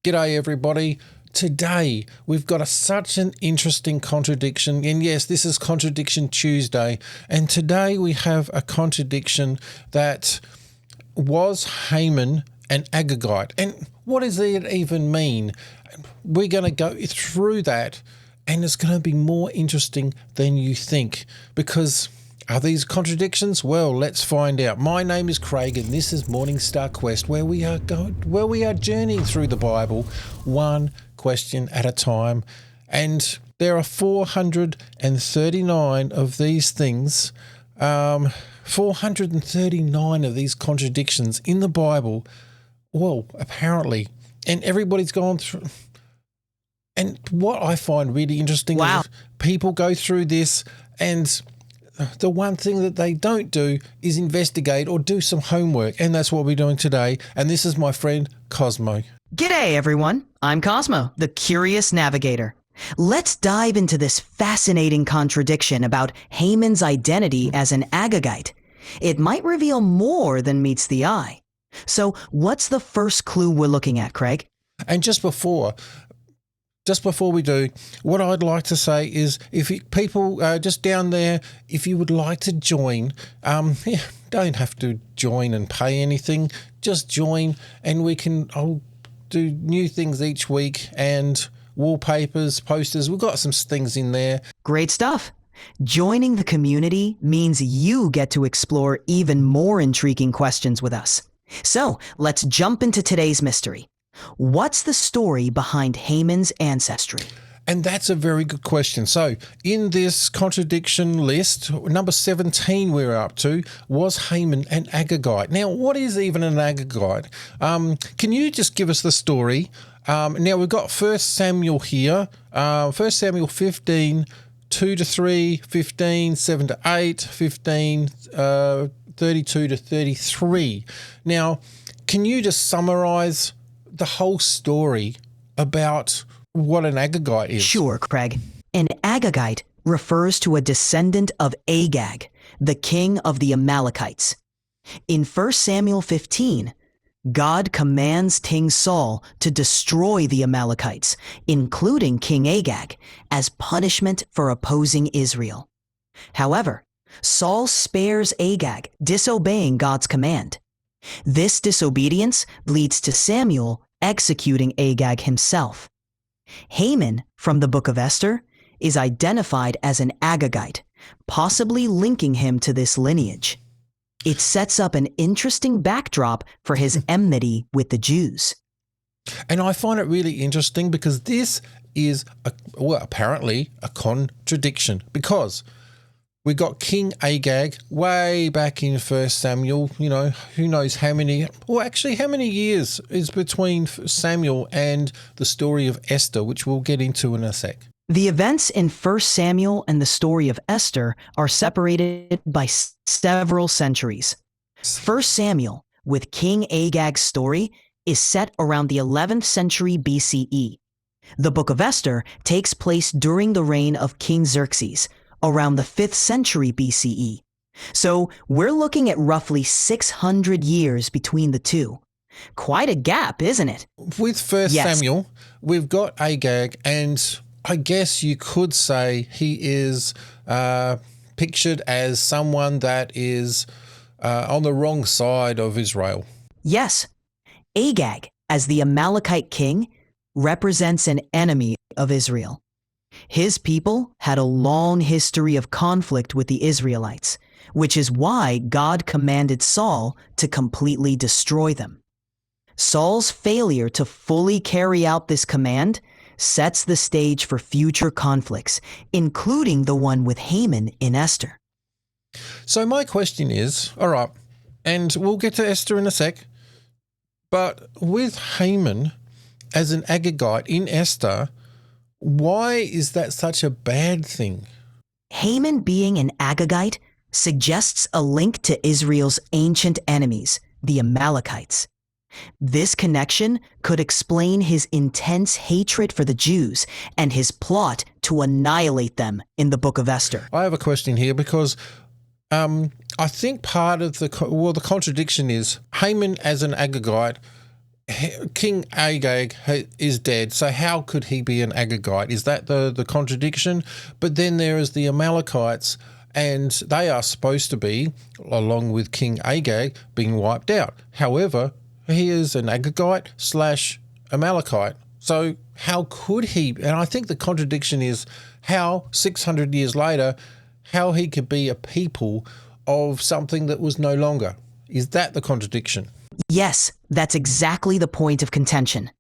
G'day everybody. Today we've got such an interesting contradiction, and yes, this is Contradiction Tuesday, and today we have a contradiction that was Haman an Agagite, and what does it even mean? We're going to go through that, and it's going to be more interesting than you think, because are these contradictions? Well, let's find out. My name is Craig, and this is Morning Star Quest, where we are journeying through the Bible, one question at a time. And there are 439 of these things, 439 of these contradictions in the Bible. Well, apparently, and everybody's gone through. And what I find really interesting is people go through this, and the one thing that they don't do is investigate or do some homework, and that's what we're doing today. And this is my friend Cosmo. G'day everyone, I'm Cosmo, the Curious Navigator. Let's dive into this fascinating contradiction about Haman's identity as an Agagite. It might reveal more than meets the eye. So what's the first clue we're looking at, Craig? And just before we do, what I'd like to say is, if people just down there, if you would like to join, don't have to join and pay anything. Just join, and I'll do new things each week, and wallpapers, posters. We've got some things in there. Great stuff. Joining the community means you get to explore even more intriguing questions with us. So let's jump into today's mystery. What's the story behind Haman's ancestry? And that's a very good question. So in this contradiction list, number 17 we're up to, was Haman an Agagite? Now, what is even an Agagite? Can you just give us the story? Now, we've got 1 Samuel here, 1 Samuel 15, 2 to 3, 15, 7 to 8, 15, 32 to 33. Now, can you just summarize the whole story about what an Agagite is? Sure, Craig. An Agagite refers to a descendant of Agag, the king of the Amalekites. In 1 Samuel 15, God commands King Saul to destroy the Amalekites, including King Agag, as punishment for opposing Israel. However, Saul spares Agag, disobeying God's command. This disobedience leads to Samuel executing Agag himself. Haman, from the Book of Esther, is identified as an Agagite, possibly linking him to this lineage. It sets up an interesting backdrop for his enmity with the Jews. And I find it really interesting because this is, apparently a contradiction, because we got King Agag way back in 1 Samuel, who knows how many years is between Samuel and the story of Esther, which we'll get into in a sec. The events in 1 Samuel and the story of Esther are separated by several centuries. 1 Samuel, with King Agag's story, is set around the 11th century BCE. The Book of Esther takes place during the reign of King Xerxes, around the 5th century BCE. So we're looking at roughly 600 years between the two. Quite a gap, isn't it? With 1 Samuel, we've got Agag, and I guess you could say he is pictured as someone that is on the wrong side of Israel. Yes. Agag, as the Amalekite king, represents an enemy of Israel. His people had a long history of conflict with the Israelites, which is why God commanded Saul to completely destroy them. Saul's failure to fully carry out this command sets the stage for future conflicts, including the one with Haman in Esther. So my question is, all right, and we'll get to Esther in a sec, but with Haman as an Agagite in Esther, why is that such a bad thing? Haman being an Agagite suggests a link to Israel's ancient enemies, the Amalekites. This connection could explain his intense hatred for the Jews and his plot to annihilate them in the Book of Esther. I have a question here because I think part of the contradiction is Haman as an Agagite King Agag is dead, so how could he be an Agagite? Is that the contradiction? But then there is the Amalekites, and they are supposed to be, along with King Agag, being wiped out. However, he is an Agagite / Amalekite. So how could he? And I think the contradiction is how 600 years later, how he could be a people of something that was no longer. Is that the contradiction? Yes, that's exactly the point of contention.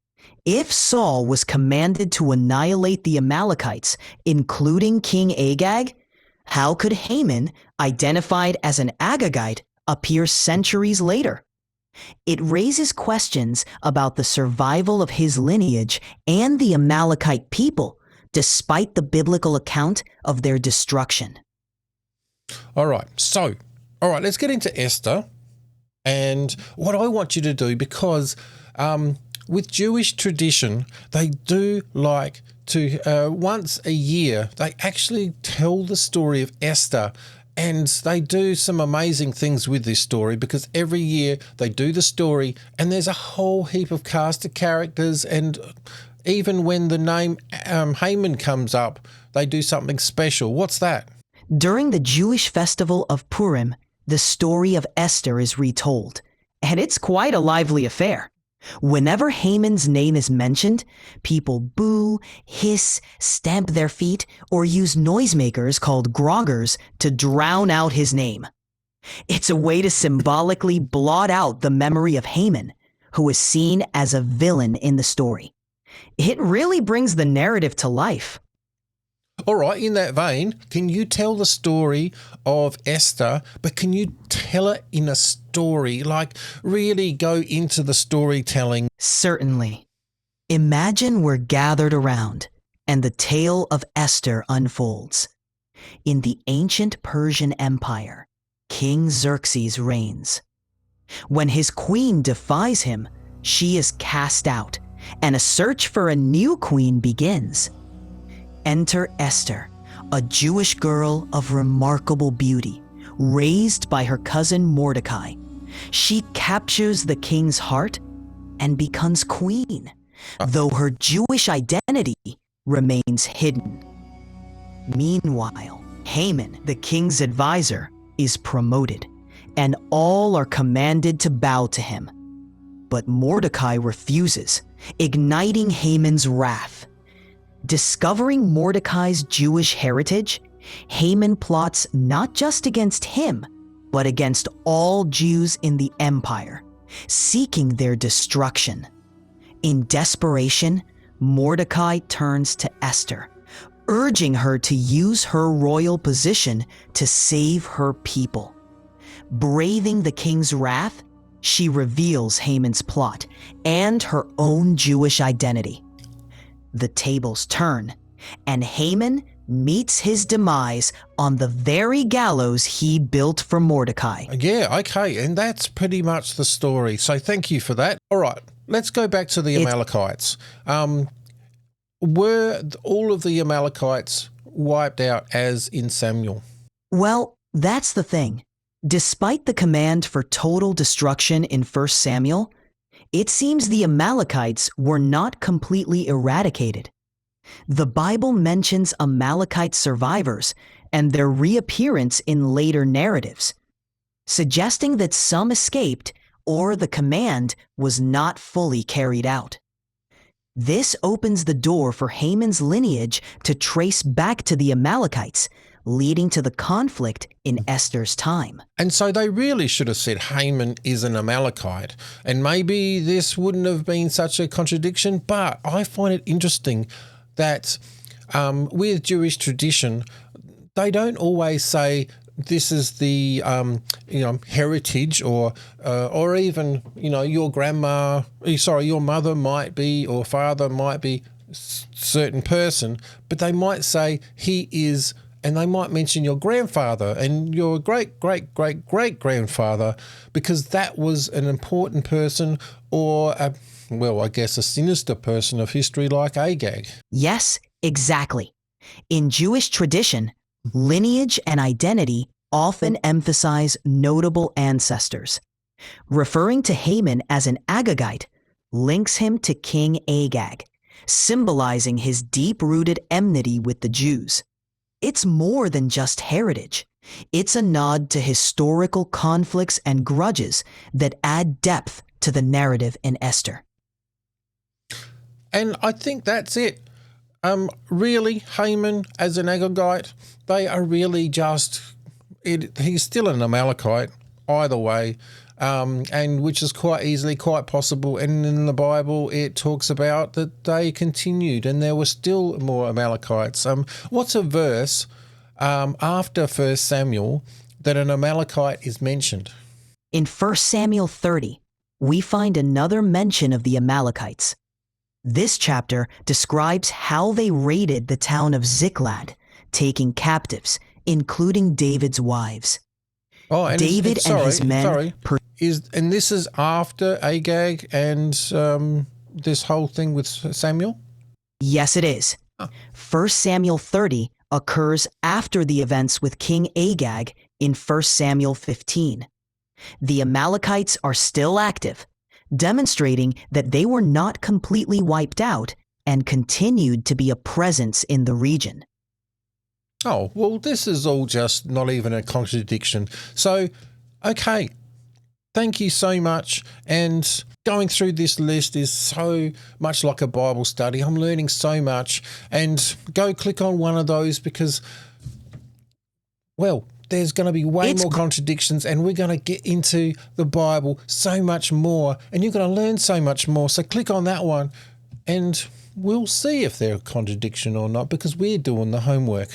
If Saul was commanded to annihilate the Amalekites, including King Agag, how could Haman, identified as an Agagite, appear centuries later? It raises questions about the survival of his lineage and the Amalekite people, despite the biblical account of their destruction. All right, let's get into Esther. And what I want you to do, because with Jewish tradition, they do like to, once a year, they actually tell the story of Esther. And they do some amazing things with this story, because every year they do the story and there's a whole heap of cast of characters. And even when the name Haman comes up, they do something special. What's that? During the Jewish festival of Purim, the story of Esther is retold, and it's quite a lively affair. Whenever Haman's name is mentioned, people boo, hiss, stamp their feet, or use noisemakers called groggers to drown out his name. It's a way to symbolically blot out the memory of Haman, who is seen as a villain in the story. It really brings the narrative to life. All right, in that vein, can you tell the story of Esther, but can you tell it in a story, like really go into the storytelling? Certainly. Imagine we're gathered around and the tale of Esther unfolds. In the ancient Persian Empire, King Xerxes reigns. When his queen defies him, she is cast out, and a search for a new queen begins. Enter Esther, a Jewish girl of remarkable beauty, raised by her cousin Mordecai. She captures the king's heart and becomes queen, though her Jewish identity remains hidden. Meanwhile, Haman, the king's advisor, is promoted, and all are commanded to bow to him. But Mordecai refuses, igniting Haman's wrath. Discovering Mordecai's Jewish heritage, Haman plots not just against him, but against all Jews in the empire, seeking their destruction. In desperation, Mordecai turns to Esther, urging her to use her royal position to save her people. Braving the king's wrath, she reveals Haman's plot and her own Jewish identity. The tables turn, and Haman meets his demise on the very gallows he built for Mordecai. Yeah, okay, and that's pretty much the story. So thank you for that. All right, let's go back to the Amalekites. Were all of the Amalekites wiped out as in Samuel? Well, that's the thing. Despite the command for total destruction in 1 Samuel, it seems the Amalekites were not completely eradicated. The Bible mentions Amalekite survivors and their reappearance in later narratives, suggesting that some escaped or the command was not fully carried out. This opens the door for Haman's lineage to trace back to the Amalekites, leading to the conflict in Esther's time. And so they really should have said Haman is an Amalekite. And maybe this wouldn't have been such a contradiction, but I find it interesting that with Jewish tradition, they don't always say this is the heritage or even your your mother might be or father might be a certain person, but they might say he is. And they might mention your grandfather and your great-great-great-great-grandfather, because that was an important person or, a sinister person of history like Agag. Yes, exactly. In Jewish tradition, lineage and identity often emphasize notable ancestors. Referring to Haman as an Agagite links him to King Agag, symbolizing his deep-rooted enmity with the Jews. It's more than just heritage. It's a nod to historical conflicts and grudges that add depth to the narrative in Esther. And I think that's it. Really, Haman as an Agagite, they are really just, he's still an Amalekite either way, and which is quite possible. And in the Bible, it talks about that they continued and there were still more Amalekites. What's a verse after 1 Samuel that an Amalekite is mentioned? In 1 Samuel 30, we find another mention of the Amalekites. This chapter describes how they raided the town of Ziklag, taking captives, including David's wives. Oh, and David and his men. And this is after Agag and this whole thing with Samuel? Yes, it is. 1 Samuel 30 occurs after the events with King Agag in 1 Samuel 15. The Amalekites are still active, demonstrating that they were not completely wiped out and continued to be a presence in the region. Oh, well, this is all just not even a contradiction. So, okay, thank you so much. And going through this list is so much like a Bible study. I'm learning so much. And go click on one of those because, well, there's going to be way more contradictions and we're going to get into the Bible so much more and you're going to learn so much more. So click on that one and we'll see if they're a contradiction or not because we're doing the homework.